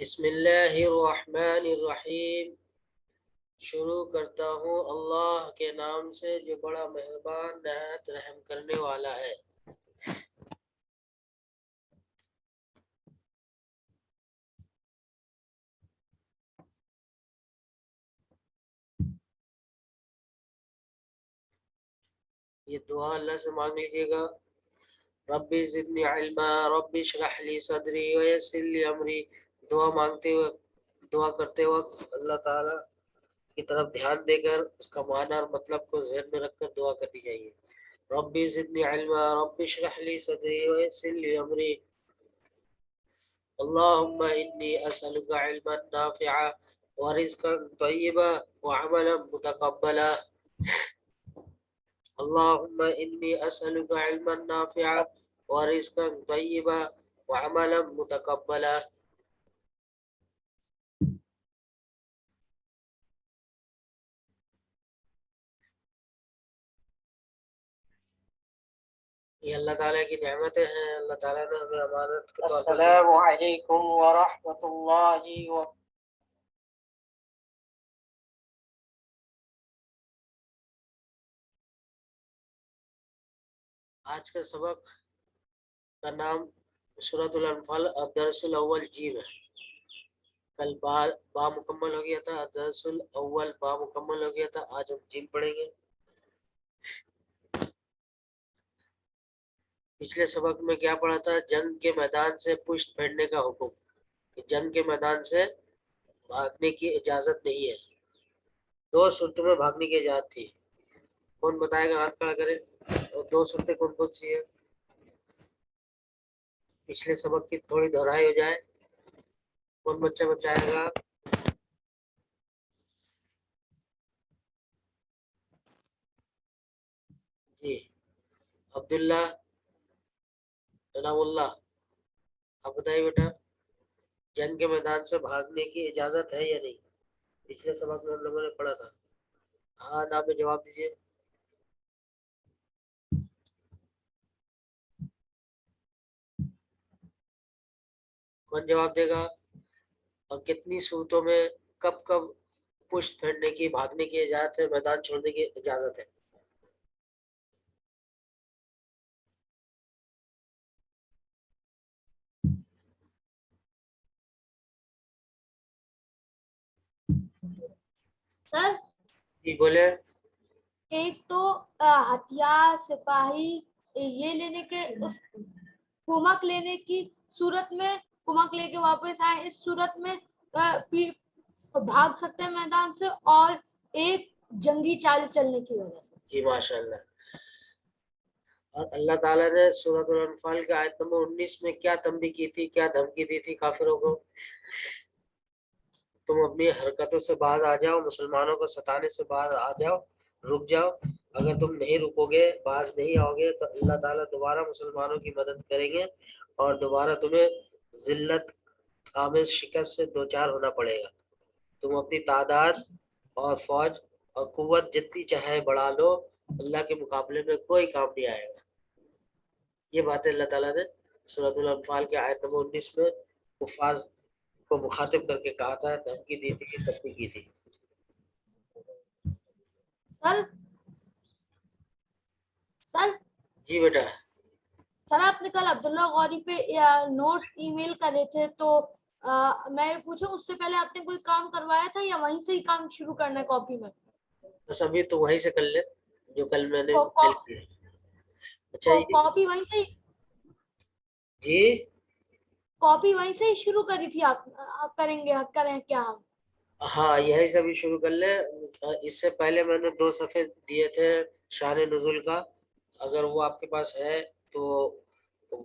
بسم اللہ الرحمن الرحیم، شروع کرتا ہوں اللہ کے نام سے جو بڑا مہربان نہایت رحم کرنے والا ہے۔ یہ دعا اللہ سے مانگ لیجیے گا، ربی زدنی علما ربی اشرح لی صدری ویسر لی امری۔ دعا کرتے وقت اللہ تعالیٰ کی طرف دھیان دے کر اس کا معنی اور مطلب کو ذہن میں رکھ کر دعا کرنی چاہیے۔ ربی زدنی علما ربی اشرح لی صدری ویسر لی امری، اللهم إني أسألك علما نافعا ورزقا طيبا وعملا متقبلا۔ اللهم إني أسألك علما نافعا ورزقا طيبا وعملا متقبلا۔ یہ اللہ تعالیٰ کی نعمتیں ہیں، اللہ تعالیٰ نے ہمیں امانت کے طور پر۔ السلام علیکم ورحمۃ اللہ وبرکاتہ۔ آج کا سبق کا نام سورۃ الانفال الدرس الاول جیم ہے۔ کل با مکمل ہو گیا تھا، الدرس الاول با مکمل ہو گیا تھا، آج ہم جیم پڑھیں گے۔ پچھلے سبق میں کیا پڑھا تھا؟ جنگ کے میدان سے پشت پھیرنے کا حکم، کہ جنگ کے میدان سے بھاگنے کی اجازت نہیں ہے۔ دو صورتوں میں بھاگنے کی اجازت تھی۔ کون بتائے گا؟ ہاتھ کھڑا کرے۔ اور دو صورتیں کون کون سی ہیں؟ پچھلے سبق کی تھوڑی دہرائی ہو جائے، کون بچہ بچائے گا؟ جی عبداللہ، انعام اللہ، آپ بتائیے بیٹا، جنگ کے میدان سے بھاگنے کی اجازت ہے یا نہیں؟ پچھلے سبق میں ہم لوگوں نے پڑھا تھا۔ ہاں نہ پہ جواب دیجیے۔ کون جواب دے گا؟ اور کتنی صورتوں میں کب کب پشت پھیرنے کی، بھاگنے کی اجازت ہے، میدان چھوڑنے کی اجازت ہے؟ سر جی بولے۔ ایک تو ہتھیار سپاہی یہ لینے کے کمک لینے کی صورت میں کمک لے کے واپس آئے، اس صورت میں بھاگ سکتے ہیں میدان سے، اور ایک جنگی چال چلنے کی وجہ سے۔ جی ماشاء اللہ۔ اور اللہ تعالیٰ نے سورۃ الانفال کے آیت نمبر 19 میں کیا تنبیہ کی تھی، کیا دھمکی دی تھی کافروں کو؟ تم اپنی حرکتوں سے باز آ جاؤ، مسلمانوں کو ستانے سے باز آ جاؤ، رک جاؤ۔ اگر تم نہیں رکو گے، باز نہیں آؤ گے، تو اللہ تعالیٰ دوبارہ مسلمانوں کی مدد کریں گے اور دوبارہ تمہیں ذلت آمیز شکست سے دوچار ہونا پڑے گا۔ تم اپنی تعداد اور فوج اور قوت جتنی چاہے بڑھا لو، اللہ کے مقابلے میں کوئی کام نہیں آئے گا۔ یہ باتیں اللہ تعالیٰ نے سورۃ الانفال کے آیت نمبر 19 میں کفار کو مخاطب کر کے کہا تھا، دھمکی دی تھی، تنبیہ کی تھی۔ سر جی بیٹا۔ سر آپ نے کل عبداللہ غوری پہ نوٹس ای میل کرے تھے، تو میں پوچھوں اس سے پہلے آپ نے کوئی کام کروایا تھا یا وہیں سے ہی کام شروع کرنا ہے کاپی میں؟ بس ابھی تو وہیں سے کر لے جو کل میں نے اچھا کاپی وہیں سے جی کاپی وہیں سے ہی شروع کری تھی آپ کریں کیا ہم؟ ہاں یہی سے بھی شروع کر لیں۔ اس سے پہلے میں نے 2 صفحے دیے تھے شان نزول کا، اگر وہ آپ کے پاس ہے تو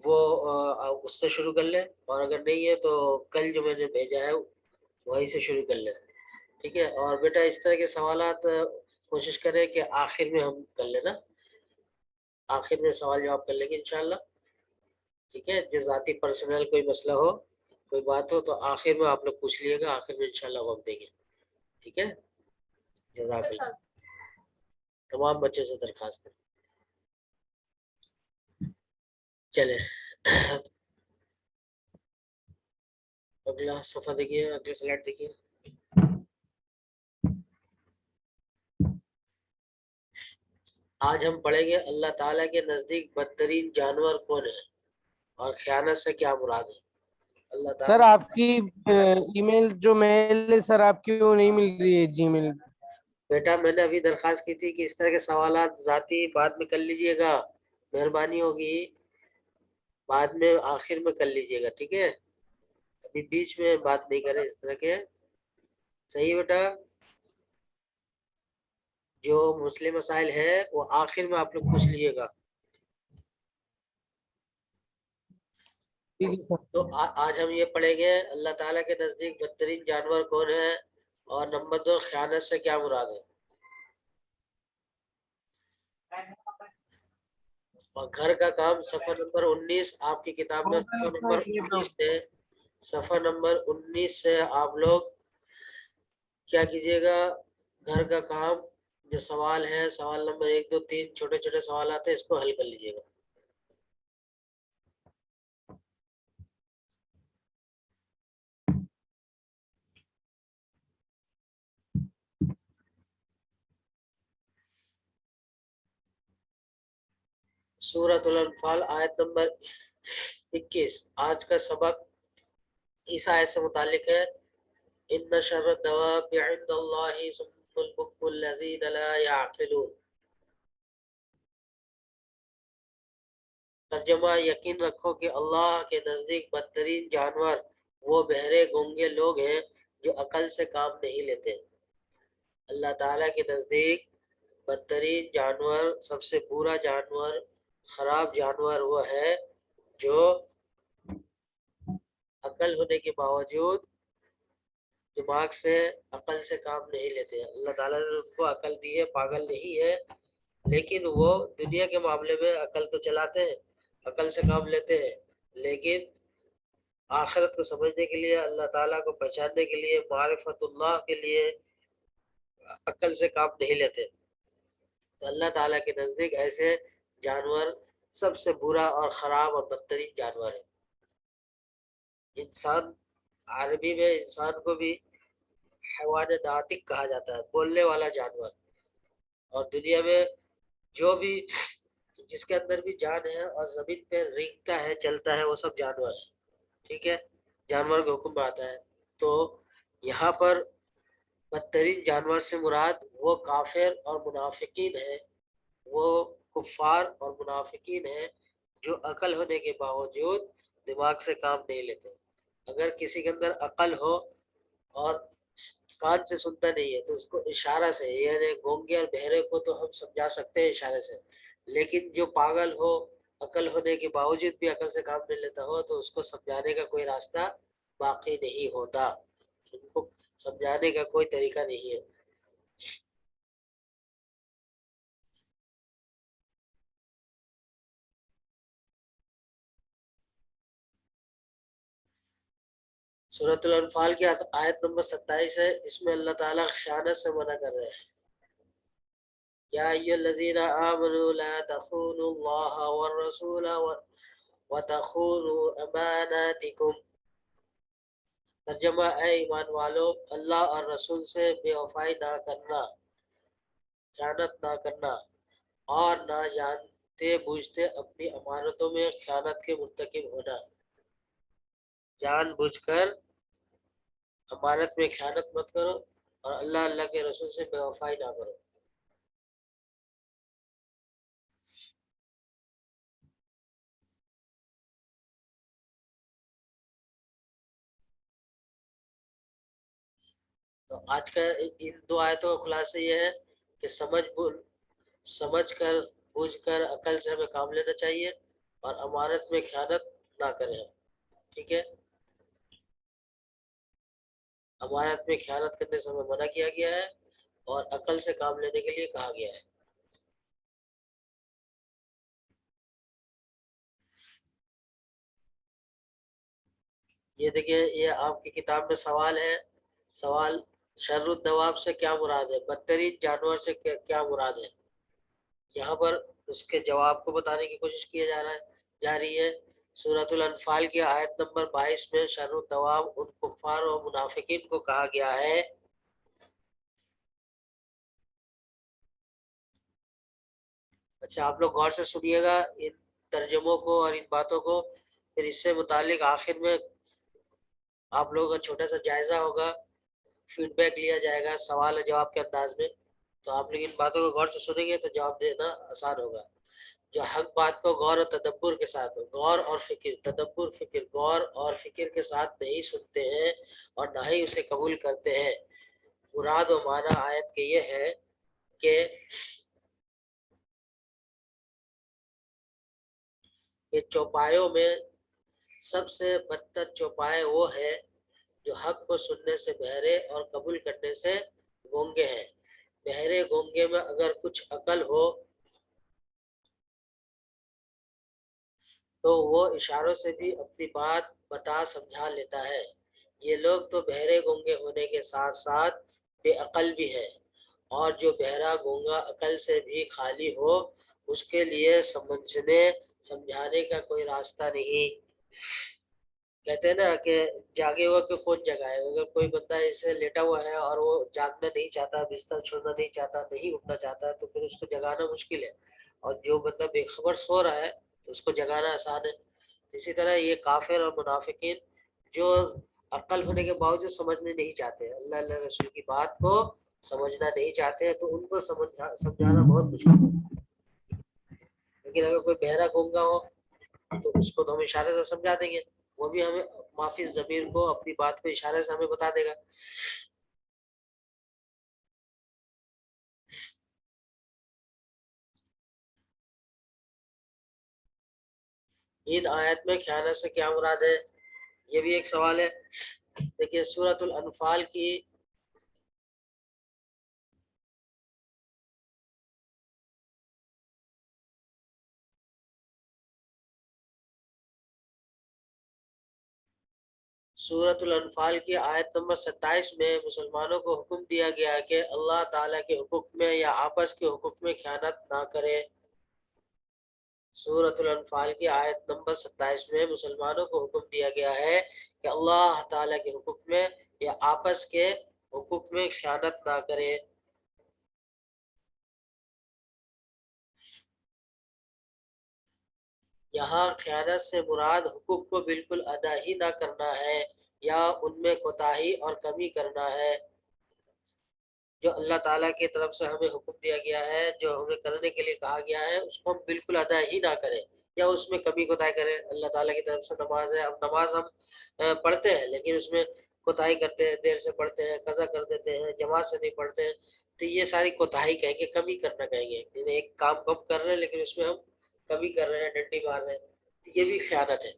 وہ اس سے شروع کر لیں، اور اگر نہیں ہے تو کل جو میں نے بھیجا ہے وہیں سے شروع کر لیں، ٹھیک ہے؟ اور بیٹا اس طرح کے سوالات کوشش کریں کہ آخر میں ہم کر لینا، آخر میں سوال جواب کر لیں گے انشاءاللہ، ٹھیک ہے؟ جو ذاتی پرسنل کوئی مسئلہ ہو، کوئی بات ہو، تو آخر میں آپ لوگ پوچھ لیے گا، آخر میں انشاءاللہ وہ ہم دیں گے، ٹھیک ہے؟ جزاک اللہ۔ تمام بچے سے درخواست ہے۔ چلے اگلا صفحہ دیکھیے، اگلا سلائڈ دیکھیے. آج ہم پڑھیں گے اللہ تعالیٰ کے نزدیک بدترین جانور کون ہے اور خیانت سے کیا مراد ہے. اللہ سر تعالیٰ آپ کی ای میل جو میل ہے سر آپ کی وہ نہیں مل رہی ہے جی میل. بیٹا میں نے ابھی درخواست کی تھی کہ اس طرح کے سوالات ذاتی بعد میں کر لیجئے گا، مہربانی ہوگی بعد میں آخر میں کر لیجئے گا، ٹھیک ہے؟ ابھی بیچ میں بات نہیں کریں اس طرح کے. صحیح بیٹا؟ جو مسلم مسائل ہے وہ آخر میں آپ لوگ پوچھ لیجئے گا. تو آج ہم یہ پڑھیں گے اللہ تعالیٰ کے نزدیک بدترین جانور کون ہے اور نمبر 2 خیانت سے کیا مراد ہے. اور گھر کا کام صفحہ نمبر 19 آپ کی کتاب میں صفحہ نمبر 19 سے آپ لوگ کیا کیجئے گا، گھر کا کام جو سوال ہے، سوال نمبر 1 2 3 چھوٹے چھوٹے سوالات ہیں، اس کو حل کر لیجئے گا. سورۃ الانفال آیت نمبر 21. آج کا سبق اس آیت سے متعلق ہے. ان شر الدواب عند اللہ ثم البکم الذین لا يعقلون. ترجمہ: یقین رکھو کہ اللہ کے نزدیک بدترین جانور وہ بہرے گونگے لوگ ہیں جو عقل سے کام نہیں لیتے. اللہ تعالیٰ کے نزدیک بدترین جانور، سب سے برا جانور، خراب جانور وہ ہے جو عقل ہونے کے باوجود دماغ سے، عقل سے کام نہیں لیتے. اللہ تعالیٰ نے ان کو عقل دی ہے، پاگل نہیں ہے، لیکن وہ دنیا کے معاملے میں عقل تو چلاتے ہیں، عقل سے کام لیتے ہیں، لیکن آخرت کو سمجھنے کے لیے، اللہ تعالیٰ کو پہچاننے کے لیے، معرفت اللہ کے لیے عقل سے کام نہیں لیتے. تو اللہ تعالیٰ کے نزدیک ایسے جانور سب سے برا اور خراب اور بدترین جانور ہے. انسان، عربی میں انسان کو بھی حیوان ناطق کہا جاتا ہے، بولنے والا جانور. اور دنیا میں جو بھی جس کے اندر بھی جان ہے اور زمین پہ رینگتا ہے، چلتا ہے، وہ سب جانور ہے. ٹھیک ہے، جانور کے حکم میں آتا ہے. تو یہاں پر بدترین جانور سے مراد وہ کافر اور منافقین ہیں، وہ کفار اور منافقین ہیں جو عقل ہونے کے باوجود دماغ سے کام نہیں لیتے. اگر کسی کے اندر عقل ہو اور کان سے سنتا نہیں ہے تو اس کو اشارہ سے، یعنی گونگے اور بہرے کو تو ہم سمجھا سکتے ہیں اشارے سے، لیکن جو پاگل ہو، عقل ہونے کے باوجود بھی عقل سے کام نہیں لیتا ہو، تو اس کو سمجھانے کا کوئی راستہ باقی نہیں ہوتا، ان کو سمجھانے کا کوئی طریقہ نہیں ہے. سورۃ الانفال کی آیت نمبر 27 ہے. اس میں اللہ تعالیٰ خیانت سے منع کر رہے ہیں. یا ایھا الذین آمنوا لا تخونوا اللہ والرسول وتخونوا اماناتکم. ترجمہ: اے ایمان والو، اللہ اور رسول سے بے وفائی نہ کرنا، خیانت نہ کرنا، اور نہ جانتے بوجھتے اپنی امانتوں میں خیانت کے مرتکب ہونا. جان بوجھ کر امانت میں خیانت مت کرو اور اللہ کے رسول سے بے وفائی نہ کرو. تو آج کا ان دو آیتوں کا خلاصہ یہ ہے کہ سمجھ کر بوجھ کر عقل سے ہمیں کام لینا چاہیے اور امانت میں خیانت نہ کریں. ٹھیک ہے، امانت میں خیانت کرنے سے ہمیں منع کیا گیا ہے اور عقل سے کام لینے کے لیے کہا گیا ہے. یہ دیکھیں، یہ آپ کی کتاب میں سوال ہے. سوال: شر الدواب سے کیا مراد ہے؟ بدترین جانور سے کیا مراد ہے؟ یہاں پر اس کے جواب کو بتانے کی کوشش کیا جا رہی ہے. سورۃ الانفال کی آیت نمبر 22 میں شر الدواب ان کفار اور منافقین کو کہا گیا ہے اچھا آپ لوگ غور سے سنیے گا ان ترجموں کو اور ان باتوں کو، پھر اس سے متعلق آخر میں آپ لوگوں کا چھوٹا سا جائزہ ہوگا، فیڈ بیک لیا جائے گا سوال اور جواب کے انداز میں، تو آپ لوگ ان باتوں کو غور سے سنیں گے تو جواب دینا آسان ہوگا۔ جو حق بات کو غور اور تدبر کے ساتھ، غور اور فکر، تدبر فکر، غور اور فکر کے ساتھ نہیں سنتے ہیں اور نہ ہی اسے قبول کرتے ہیں۔ مراد و معنی آیت کے یہ ہے کہ چوپایوں میں سب سے بدتر چوپائے وہ ہے جو حق کو سننے سے بہرے اور قبول کرنے سے گونگے ہیں۔ بہرے گونگے میں اگر کچھ عقل ہو تو وہ اشاروں سے بھی اپنی بات بتا سمجھا لیتا ہے۔ یہ لوگ تو بہرے گونگے ہونے کے ساتھ ساتھ بے عقل بھی ہے، اور جو بہرا گونگا عقل سے بھی خالی ہو اس کے لیے سمجھنے سمجھانے کا کوئی راستہ نہیں۔ کہتے ہیں نا کہ جاگے ہوا کہ کون جگائے، اگر کوئی بندہ اسے لیٹا ہوا ہے اور وہ جاگنا نہیں چاہتا، بستر چھوڑنا نہیں چاہتا، نہیں اٹھنا چاہتا، تو پھر اس کو جگانا مشکل ہے، اور جو بندہ بے خبر سو رہا ہے تو اس کو جگانا آسان ہے۔ اسی طرح یہ کافر اور منافقین جو عقل ہونے کے باوجود سمجھنے نہیں چاہتے، اللہ اللہ رسول کی بات کو سمجھنا نہیں چاہتے، تو ان کو سمجھانا بہت مشکل ہے۔ لیکن اگر کوئی بہرا گونگا ہو تو اس کو تو ہم اشارے سے سمجھا دیں گے، وہ بھی ہمیں معافی ضمیر کو اپنی بات کو اشارے سے ہمیں بتا دے گا۔ ان آیت میں خیانت سے کیا مراد ہے، یہ بھی ایک سوال ہے۔ دیکھیے سورۃ الانفال کی سورۃ الانفال کی آیت نمبر 27 میں مسلمانوں کو حکم دیا گیا کہ اللہ تعالیٰ کے حقوق میں یا آپس کے حقوق میں خیانت نہ کریں۔ سورۃ الانفال کی آیت نمبر 27 میں مسلمانوں کو حکم دیا گیا ہے کہ اللہ تعالیٰ کے حقوق میں یا آپس کے حقوق میں خیانت نہ کریں۔ یہاں خیانت سے مراد حقوق کو بالکل ادا ہی نہ کرنا ہے یا ان میں کوتاہی اور کمی کرنا ہے۔ جو اللہ تعالیٰ کی طرف سے ہمیں حکم دیا گیا ہے، جو ہمیں کرنے کے لیے کہا گیا ہے، اس کو ہم بالکل ادا ہی نہ کریں یا اس میں کمی کوتاہی کریں۔ اللہ تعالیٰ کی طرف سے نماز ہے، اب نماز ہم پڑھتے ہیں لیکن اس میں کوتاہی کرتے ہیں، دیر سے پڑھتے ہیں، قضا کر دیتے ہیں، جماعت سے نہیں پڑھتے ہیں، تو یہ ساری کوتاہی کہیں گے، کمی کرنا کہیں گے، یعنی ایک کام کم کر رہے ہیں لیکن اس میں ہم کمی کر رہے ہیں، ڈنڈی مار رہے ہیں، تو یہ بھی خیانت ہے۔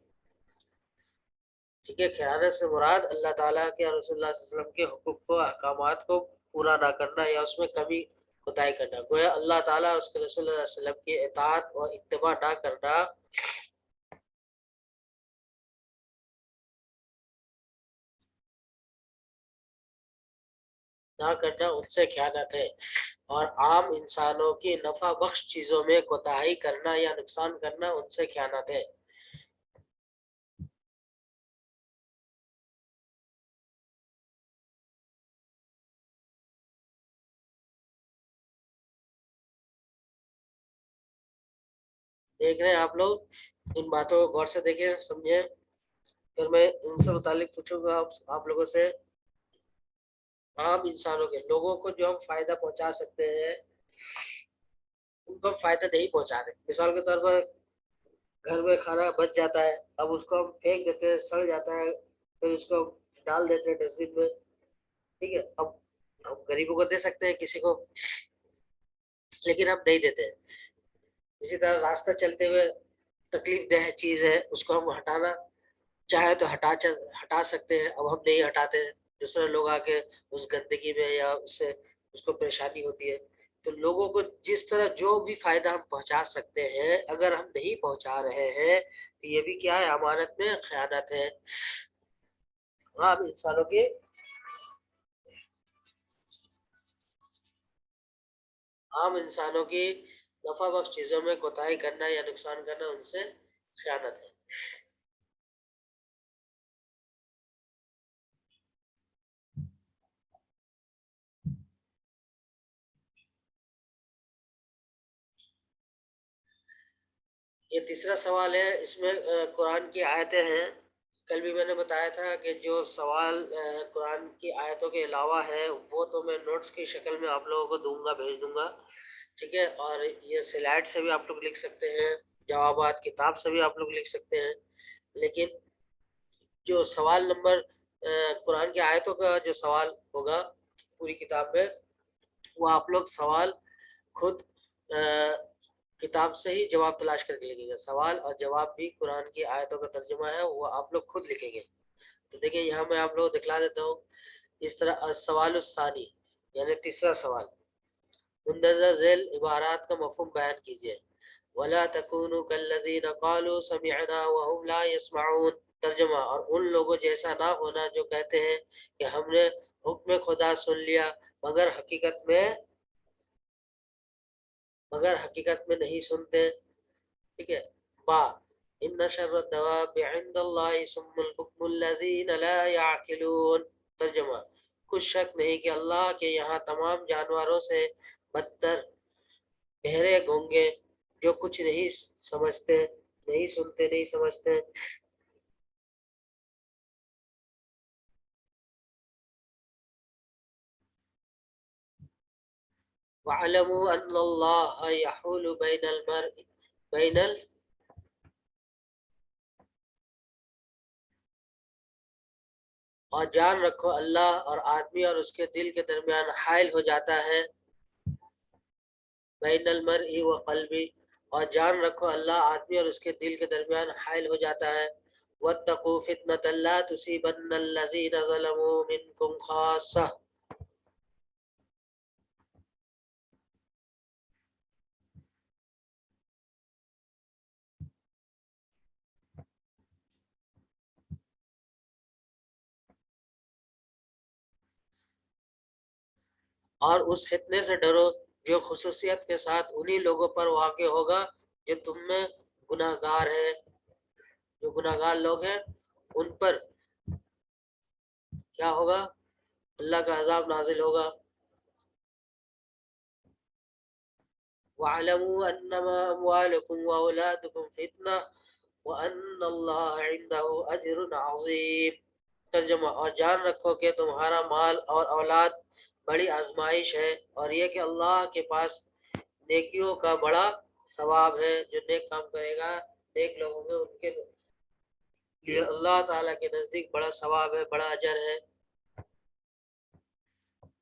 ٹھیک ہے، خیانت سے مراد اللہ تعالیٰ کے اور رسول اللہ صلی اللہ علیہ وسلم کے حقوق کو، احکامات کو پورا نہ کرنا یا اس میں کمی کوتاہی کرنا، گویا اللہ تعالیٰ اور اس کے رسول اللہ علیہ وسلم کی اطاعت اور اتباع نہ کرنا ان سے خیانت ہے، اور عام انسانوں کی نفع بخش چیزوں میں کوتاہی کرنا یا نقصان کرنا ان سے خیانت ہے۔ دیکھ رہے ہیں آپ لوگ، ان باتوں کو غور سے دیکھیں، سمجھیں۔ پھر میں ان سے متعلق پوچھوں گا آپ لوگوں سے، عام انسانوں کے لوگوں کو جو ہم فائدہ پہنچا سکتے ہیں ان کو ہم فائدہ نہیں پہنچا رہے۔ مثال کے طور پر گھر میں کھانا بچ جاتا ہے، اب اس کو ہم پھینک دیتے ہیں، سڑ جاتا ہے، پھر اس کو ڈال دیتے ہیں ڈسٹ بن میں، ٹھیک ہے، اب ہم غریبوں کو دے سکتے ہیں کسی کو، لیکن ہم نہیں دیتے ہیں۔ اسی طرح راستہ چلتے ہوئے تکلیف دہ چیز ہے، اس کو ہم ہٹانا چاہے تو ہٹا سکتے ہیں، اب ہم نہیں ہٹاتے ہیں، دوسرے لوگ آ کے اس گندگی میں یا اس سے اس کو پریشانی ہوتی ہے۔ تو لوگوں کو جس طرح جو بھی فائدہ ہم پہنچا سکتے ہیں اگر ہم نہیں پہنچا رہے ہیں تو یہ بھی کیا ہے، امانت میں خیانت ہے۔ عام انسانوں کی نفع بخش چیزوں میں کوتاہی کرنا یا نقصان کرنا ان سے خیانت ہے۔ یہ تیسرا سوال ہے، اس میں قرآن کی آیتیں ہیں. کل بھی میں نے بتایا تھا کہ جو سوال قرآن کی آیتوں کے علاوہ ہے وہ تو میں نوٹس کی شکل میں آپ لوگوں کو دوں گا، بھیج دوں گا، ٹھیک ہے. اور یہ سلائڈ سے بھی آپ لوگ لکھ سکتے ہیں، جوابات کتاب سے بھی آپ لوگ لکھ سکتے ہیں. لیکن جو سوال نمبر قرآن کی آیتوں کا جو سوال ہوگا پوری کتاب میں، وہ آپ لوگ سوال خود کتاب سے ہی جواب تلاش کر کے لکھیں گے. سوال اور جواب بھی قرآن کی آیتوں کا ترجمہ ہے، وہ آپ لوگ خود لکھیں گے. تو دیکھیں یہاں میں آپ لوگ دکھلا دیتا ہوں. اس طرح السوال الثانی یعنی تیسرا سوال، مندرجہ ذیل عبارات کا مفہوم بیان کیجیے. ولا تکونوا کالذین قالوا سمعنا وهم لا يسمعون. ترجمہ، اور ان لوگوں جیسا نہ ہونا جو کہتے ہیں کہ ہم نے حکم خدا سن لیا مگر حقیقت میں نہیں سنتے. ٹھیک ہے. با ان شر الدواب عند اللہ ثم البکم الذین لا يعقلون. ترجمہ، کچھ شک نہیں کہ اللہ کے یہاں تمام جانوروں سے بدتر بہرے گونگے جو کچھ نہیں سمجھتے، نہیں سنتے، نہیں سمجھتے. وَاعْلَمُوا أَنَّ اللَّهَ يَحُولُ بَيْنَ الْمَرْءِ اور جان رکھو اللہ اور آدمی اور اس کے دل کے درمیان حائل ہو جاتا ہے. بین المرء و قلبی، اور جان رکھو اللہ آدمی اور اس کے دل کے درمیان حائل ہو جاتا ہے. واتقوا فتنة لا تصيبن الذين ظلموا منكم خاصة. اور اس فتنے سے ڈرو جو خصوصیت کے ساتھ انہی لوگوں پر واقع ہوگا جو تم میں گناہ گار ہیں. جو گناہ گار لوگ ہیں ان پر کیا ہوگا؟ اللہ کا عذاب نازل ہوگا. وَاعْلَمُوا أَنَّمَا أَمْوَالُكُمْ وَأَوْلَادُكُمْ فِتْنَةٌ وَأَنَّ اللَّهَ عِندَهُ أَجْرٌ عَظِيمٌ. ترجمہ، اور جان رکھو کہ تمہارا مال اور اولاد بڑی آزمائش ہے، اور یہ کہ اللہ کے پاس نیکیوں کا بڑا ثواب ہے. جو نیک کام کرے گا، نیک لوگوں کے ان کے لیے اللہ تعالیٰ کے نزدیک بڑا ثواب ہے، بڑا اجر ہے.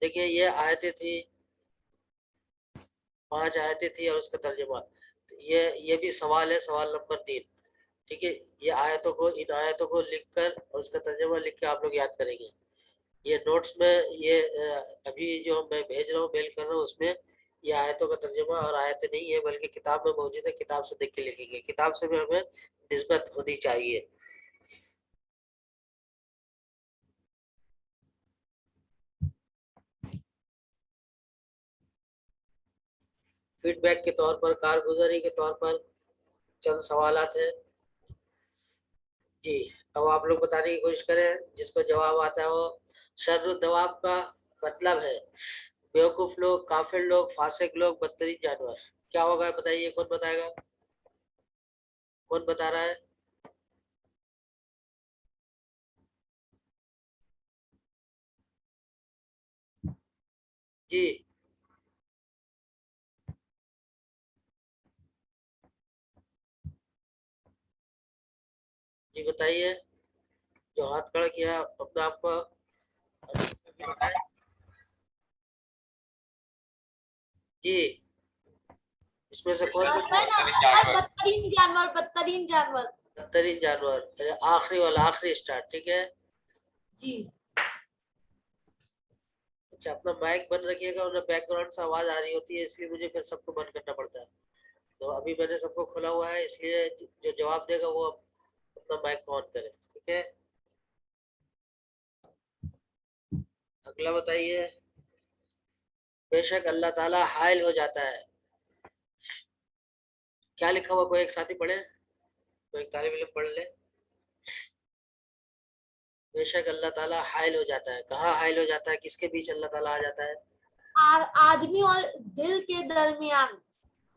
دیکھیں یہ آیتیں تھی، 5 آیتیں تھی اور اس کا ترجمہ. یہ بھی سوال ہے، سوال نمبر 3. ٹھیک ہے. یہ ان آیتوں کو لکھ کر اور اس کا ترجمہ لکھ کے آپ لوگ یاد کریں گے. یہ نوٹس میں یہ ابھی جو میں بھیج رہا ہوں، میل کر رہا ہوں، اس میں یہ آیتوں کا ترجمہ اور آیتیں نہیں ہے بلکہ کتاب میں موجود ہے. کتاب سے دیکھ کے لکھیں گے. کتاب سے بھی ہمیں نسبت ہونی چاہیے. فیڈ بیک کے طور پر، کارگزاری کے طور پر چند سوالات ہیں. جی اب آپ لوگ بتانے کی کوشش کریں، جس کو جواب آتا ہے وہ. شر الدواب کا مطلب ہے بیوقوف لوگ، کافر لوگ، فاسق لوگ، بدترین جانور. کیا ہوگا بتائیے، کون بتائے گا؟ کون بتا رہا ہے؟ جی جی بتائیے. جو ہاتھ کھڑا کیا اپنے آپ کو بتائیں. جی اس میں سے کون بدترین جانور، بدترین جانور. بدترین جانور آخری والا، آخری اسٹارٹ. ٹھیک ہے جی. اچھا اپنا مائک بند رکھیے گا، انہیں بیک گراؤنڈ سے آواز آ رہی ہوتی ہے، اس لیے مجھے پھر سب کو بند کرنا پڑتا ہے. تو ابھی میں نے سب کو کھلا ہوا ہے، اس لیے جو جواب دے گا وہ اپنا مائک آن کرے. ٹھیک ہے. اگلا بتائیے. بے شک اللہ تعالیٰ حائل ہو جاتا ہے. کیا لکھا ہوا؟ کوئی ایک ساتھی پڑھے، کوئی ایک طالب علم پڑھ لے. بے شک اللہ تعالیٰ حائل ہو جاتا ہے. کہاں حائل ہو جاتا ہے؟ کس کے بیچ اللہ تعالیٰ آ جاتا ہے؟ آدمی اور دل کے درمیان.